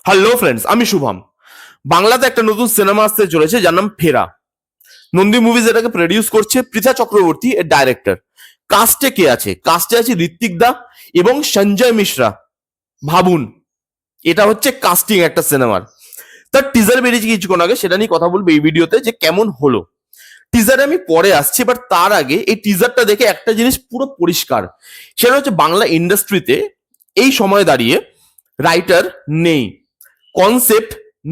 Hello friends, আমি শুভম। বাংলাতে একটা নতুন সিনেমা আসতে চলেছে যার নাম ফেরা। নন্দী মুভিজ এটাকে প্রডিউস করছে, পৃথা চক্রবর্তী এর ডাইরেক্টর। কাস্টে কে আছে? কাস্টে আছে ঋত্বিক দা এবং সঞ্জয় মিশ্রা। ভাবুন, এটা হচ্ছে কাস্টিং একটা সিনেমার। তার টিজার বেরিয়েছে কিছুক্ষণ আগে, সেটা নিয়ে কথা বলবো এই ভিডিওতে যে কেমন হলো। টিজারে আমি পরে আসছি, বাট তার আগে এই টিজারটা দেখে একটা জিনিস পুরো পরিষ্কার। সেটা হচ্ছে বাংলা ইন্ডাস্ট্রিতে এই সময় দাঁড়িয়ে রাইটার নেই, কনসেপ্ট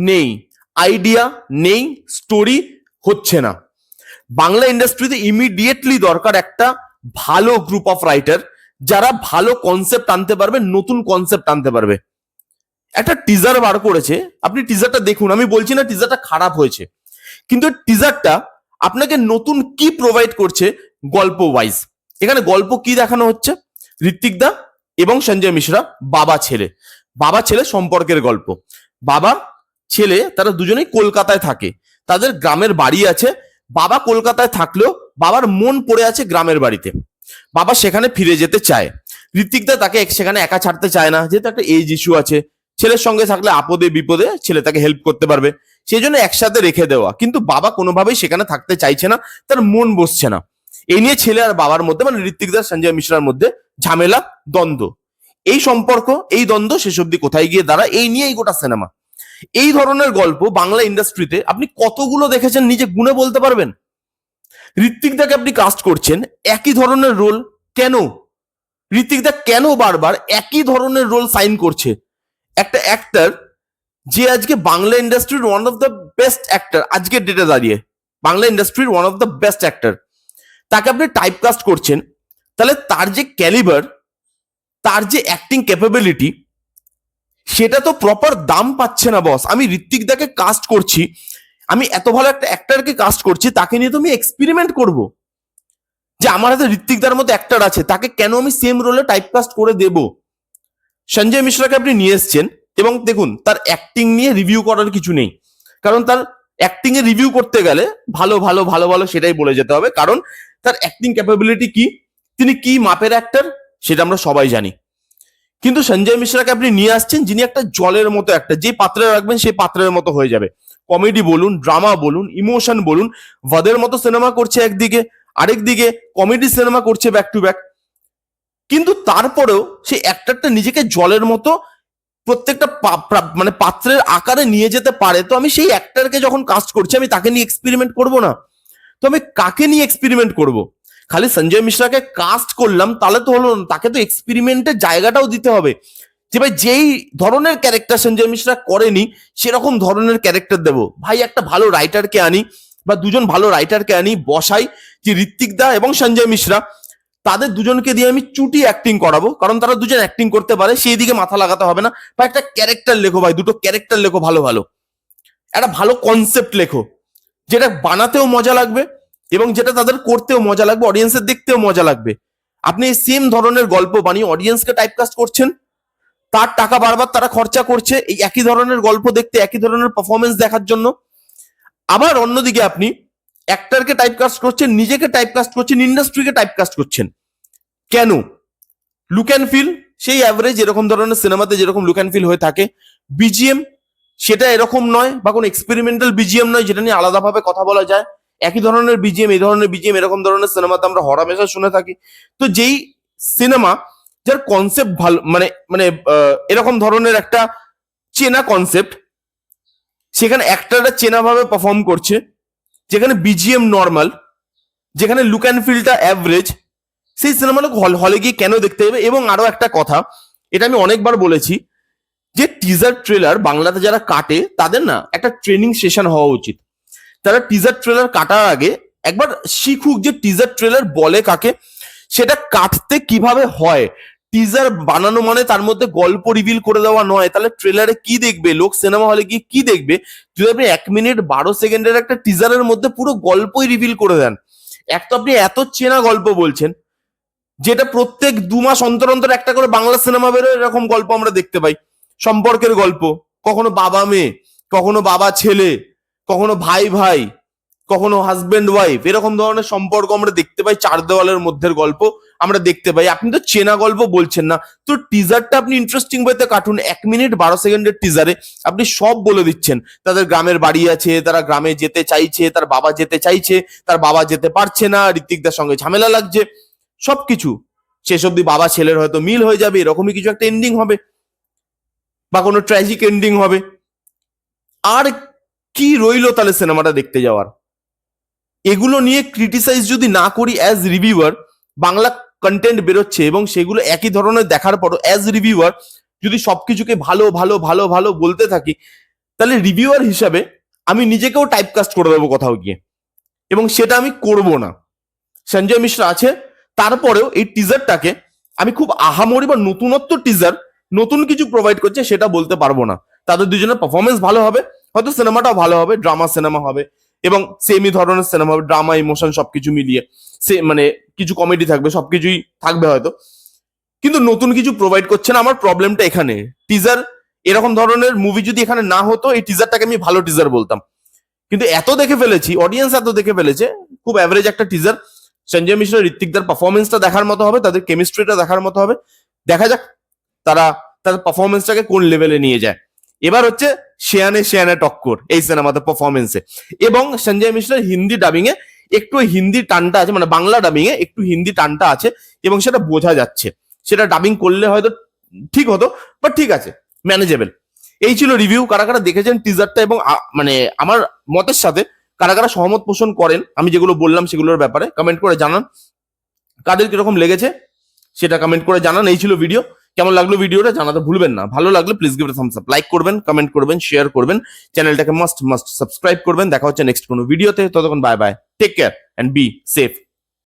নেই, আইডিয়া নেই, স্টোরি হচ্ছে না। বাংলা ইন্ডাস্ট্রিতে ইমিডিয়েটলি দরকার একটা ভালো গ্রুপ অফ রাইটার, যারা ভালো কনসেপ্ট আনতে পারবে, নতুন কনসেপ্ট আনতে পারবে। একটা টিজার বার করেছে, আপনি টিজারটা দেখুন। আমি বলছি না টিজারটা খারাপ হয়েছে, কিন্তু টিজারটা আপনাকে নতুন কি প্রোভাইড করছে গল্প ওয়াইজ। এখানে গল্প কি দেখানো হচ্ছে? ঋত্বিক দা এবং সঞ্জয় মিশ্রা বাবা ছেলে, বাবা ছেলে সম্পর্কের গল্প। বাবা ছেলে তারা দুজনেই কলকাতায় থাকে, তাদের গ্রামের বাড়ি আছে। বাবা কলকাতায় থাকলেও বাবার মন পড়ে আছে গ্রামের বাড়িতে। বাবা সেখানে ফিরে যেতে চায়। ঋত্বিক দা তাকে সেখানে একা ছাড়তে চায় না, যেহেতু একটা এজ ইস্যু আছে। ছেলের সঙ্গে থাকলে আপদে বিপদে ছেলে তাকে হেল্প করতে পারবে, সেই জন্য একসাথে রেখে দেওয়া। কিন্তু বাবা কোনোভাবেই সেখানে থাকতে চাইছে না, তার মন বসছে না। এই নিয়ে ছেলে আর বাবার মধ্যে, মানে ঋত্বিক দাস সঞ্জয় মিশ্রার মধ্যে ঝামেলা, দ্বন্দ্ব। এই সম্পর্ক, এই দ্বন্দ্ব শেষ অব্দি কোথায় গিয়ে দাঁড়ায়, এই নিয়ে এই গোটা সিনেমা। এই ধরনের গল্প বাংলা ইন্ডাস্ট্রিতে আপনি কতগুলো দেখেছেন নিজে গুণে বলতে পারবেন? ঋত্বিক দাকে আপনি কাস্ট করছেন একই ধরনের রোল, কেন? ঋত্বিক দা কেন বারবার একই ধরনের রোল সাইন করছে? একটা অ্যাক্টর যে আজকে বাংলা ইন্ডাস্ট্রির one of the best actor, আজকের ডেটে দাঁড়িয়ে বাংলা ইন্ডাস্ট্রির one of the best actor, তাকে আপনি টাইপ কাস্ট করছেন। তাহলে তার যে ক্যালিবার, তার যে অ্যাক্টিং ক্যাপাবিলিটি, সেটা তো প্রপার দাম পাচ্ছে না বস। আমি ঋত্বিক দাকে কাস্ট করছি, আমি এত ভালো একটা অ্যাক্টরকে কাস্ট করছি, তাকে নিয়ে তো আমি এক্সপেরিমেন্ট করব। যে আমার হাতে ঋত্বিক দার মতো অ্যাক্টর আছে, তাকে কেন আমি সেম রোলে টাইপ কাস্ট করে দেব? সঞ্জয় মিশ্রাকে আপনি নিয়ে এসছেন, এবং দেখুন তার অ্যাক্টিং নিয়ে রিভিউ করার কিছু নেই, কারণ তার অ্যাক্টিং এ রিভিউ করতে গেলে ভালো ভালো ভালো ভালো সেটাই বলে যেতে হবে, কারণ তার অ্যাক্টিং ক্যাপাবিলিটি কি, তিনি কি মাপের অ্যাক্টর সেটা আমরা সবাই জানি। কিন্তু সঞ্জয় মিশ্রাকে আপনি নিয়ে আসছেন যিনি একটা জলের মতো একটা, যে পাত্রে রাখবেন সেই পাত্রের মতো হয়ে যাবে। কমেডি বলুন, ড্রামা বলুন, ইমোশন বলুন, ভাদের মতো সিনেমা করছে একদিকে, আরেকদিকে কমেডি সিনেমা করছে ব্যাক টু ব্যাক। কিন্তু তারপরেও সেই অ্যাক্টরটা নিজেকে জলের মতো প্রত্যেকটা মানে পাত্রের আকারে নিয়ে যেতে পারে। তো আমি সেই অ্যাক্টরকে যখন কাস্ট করছি, আমি তাকে নিয়ে এক্সপেরিমেন্ট করব না? তো আমি কাকে নিয়ে এক্সপেরিমেন্ট করব? খালি সঞ্জয় মিশ্রাকে কাস্ট করলাম তাহলে তো হলো না, তাকে তো এক্সপেরিমেন্টের জায়গাটাও দিতে হবে। যে ভাই যেই ধরনের ক্যারেক্টার সঞ্জয় মিশ্রা করেনি সেরকম ধরনের ক্যারেক্টার দেবো। ভাই একটা ভালো রাইটারকে আনি, বা দুজন ভালো রাইটারকে আনি, বসাই, যে ঋত্বিক দা এবং সঞ্জয় মিশ্রা, তাদের দুজনকে দিয়ে আমি চুটি অ্যাক্টিং করাবো, কারণ তারা দুজন অ্যাক্টিং করতে পারে, সেই দিকে মাথা লাগাতে হবে না। বা একটা ক্যারেক্টার লেখো ভাই, দুটো ক্যারেক্টার লেখো ভালো ভালো, একটা ভালো কনসেপ্ট লেখো, যেটা বানাতেও মজা লাগবে এবং যেটা তাদের করতেও মজা লাগবে, অডিয়েন্সের দেখতেও মজা লাগবে। আপনি সেম ধরনের গল্প বানিয়ে অডিয়েন্সকে টাইপকাস্ট করছেন, তার টাকা বারবার তারা খরচা করছে এই একই ধরনের গল্প দেখতে, একই ধরনের পারফরমেন্স দেখার জন্য। আবার অন্যদিকে আপনি অ্যাক্টরকে টাইপকাস্ট করছেন, নিজেকে টাইপকাস্ট করছেন, ইন্ডাস্ট্রিকে টাইপকাস্ট করছেন। কেন? লুক অ্যান্ড ফিল সেই অ্যাভারেজ, এরকম ধরনের সিনেমাতে যেরকম লুক অ্যান্ড ফিল হয়ে থাকে। বিজিএম সেটা এরকম নয়, বা কোনো এক্সপেরিমেন্টাল বিজিএম নয় যেটা নিয়ে আলাদাভাবে কথা বলা যায়। একই ধরনের বিজিএম, এই ধরনের বিজিএম এরকম ধরনের সিনেমাতে আমরা হরহামেশা শুনে থাকি। তো যেই সিনেমা যার কনসেপ্ট ভালো, মানে মানে এরকম ধরনের একটা চেনা কনসেপ্ট, সেখানে অ্যাক্টররা চেনা ভাবে পারফর্ম করছে, যেখানে বিজিএম নর্মাল, যেখানে লুক অ্যান্ড ফিলটা অ্যাভারেজ, সেই সিনেমাটা হলে গিয়ে কেন দেখতে হবে? এবং আরো একটা কথা, এটা আমি অনেকবার বলেছি, যে টিজার ট্রেলার বাংলাতে যারা কাটে তাদের না একটা ট্রেনিং সেশন হওয়া উচিত। তারা টিজার ট্রেলার কাটার আগে একবার শিখুক যে টিজার ট্রেলার বলে কাকে, সেটা কাটতে কিভাবে হয়। টিজার বানানো মানে তার মধ্যে গল্প রিভিল করে দেওয়া নয়। তাহলে ট্রেলারে কি দেখবে লোক, সিনেমা হলে গিয়ে কি দেখবে, যদি আপনি 1 মিনিট 12 সেকেন্ডের একটা টিজারের মধ্যে পুরো গল্পই রিভিল করে দেন। এক তো আপনি এত চেনা গল্প বলছেন, যেটা প্রত্যেক 2 মাস অন্তর অন্তর একটা করে বাংলা সিনেমা বেরোয়, এরকম গল্প আমরা দেখতে পাই। সম্পর্কের গল্প, কখনো বাবা মেয়ে, কখনো বাবা ছেলে, কখনো ভাই ভাই, কখনো হাজবেন্ড ওয়াইফ এরকম ধরনের সম্পর্ক আমরা দেখতে পাই, চার দেওয়ালের মধ্যের গল্প আমরা দেখতে পাই। আপনি তো চেনা গল্প বলছেন না, তো টিজারটা আপনি ইন্টারেস্টিং ওয়েতে কাটুন। 1 মিনিট 12 সেকেন্ডের টিজারে আপনি সব বলে দিচ্ছেন। তাদের গ্রামের বাড়ি আছে, তারা গ্রামে যেতে চাইছে, তার বাবা যেতে চাইছে, তার বাবা যেতে পারছে না, ঋত্বিকদার সঙ্গে ঝামেলা লাগছে, সবকিছু শেষ অব্দি বাবা ছেলের হয়তো মিল হয়ে যাবে, এরকমই কিছু একটা এন্ডিং হবে বা কোনো ট্র্যাজিক এন্ডিং হবে। আর কি রইলো তাহলে সিনেমাটা দেখতে যাওয়ার? এগুলো নিয়ে ক্রিটিসাইজ যদি না করি অ্যাজ রিভিউয়ার, বাংলা কন্টেন্ট বেরোচ্ছে এবং সেগুলো একই ধরনের দেখার পরও অ্যাজ রিভিউয়ার যদি সবকিছুকে ভালো ভালো ভালো ভালো বলতে থাকি, তাহলে রিভিউয়ার হিসাবে আমি নিজেকেও টাইপকাস্ট করে দেবো কোথাও গিয়ে, এবং সেটা আমি করব না। সঞ্জয় মিশ্রা আছে, তারপরেও এই টিজারটাকে আমি খুব আহামরি বা নতুনত্ব টিজার, নতুন কিছু প্রোভাইড করছে সেটা বলতে পারবো না। তাদের দুজনের পারফরমেন্স ভালো হবে, হয়তো সিনেমাটাও ভালো হবে, ড্রামা সিনেমা হবে এবং সেমই ধরনের সিনেমা হবে, ড্রামা ইমোশন সবকিছু মিলিয়ে, সে মানে কিছু কমেডি থাকবে, সবকিছুই থাকবে হয়তো, কিন্তু নতুন কিছু প্রোভাইড করছে না। আমার প্রবলেমটা এখানে। টিজার এরকম ধরনের মুভি যদি এখানে না হতো, এই টিজারটাকে আমি ভালো টিজার বলতাম, কিন্তু এত দেখে ফেলেছি, অডিয়েন্স এত দেখে ফেলেছে, খুব অ্যাভারেজ একটা টিজার। সঞ্জয় মিশ্র ঋত্বিকদার পারফরমেন্সটা দেখার মতো হবে, তাদের কেমিস্ট্রিটা দেখার মতো হবে। দেখা যাক তারা তাদের পারফরমেন্সটাকে কোন লেভেলে নিয়ে যায়। এবার হচ্ছে শেয়ানে শেয়ানে টক্কর এই সিনেমাতে পারফরমেন্সে, এবং সঞ্জয় মিশ্রের হিন্দি ডাবিং এ একটু হিন্দি টানটা আছে, মানে বাংলা ডাবিং এ একটু হিন্দি টানটা আছে এবং সেটা বোঝা যাচ্ছে। সেটা ডাবিং করলে হয়তো ঠিক হতো, বাট ঠিক আছে, ম্যানেজেবল। এই ছিল রিভিউ। কারা কারা দেখেছেন টিজারটা এবং মানে আমার মতের সাথে কারা কারা সহমত পোষণ করেন আমি যেগুলো বললাম সেগুলোর ব্যাপারে কমেন্ট করে জানান। কাদের কিরকম লেগেছে সেটা কমেন্ট করে জানান। এই ছিল ভিডিও। কেমন লাগলো ভিডিওটা জানাতে ভুলবেন না। ভালো লাগলে please give it thumbs up, like করবেন, কমেন্ট করবেন, শেয়ার করবেন, চ্যানেলটাকে মাস্ট সাবস্ক্রাইব করবেন। দেখা হচ্ছে নেক্সট কোনো ভিডিওতে। ততক্ষণ bye bye, take care and be safe.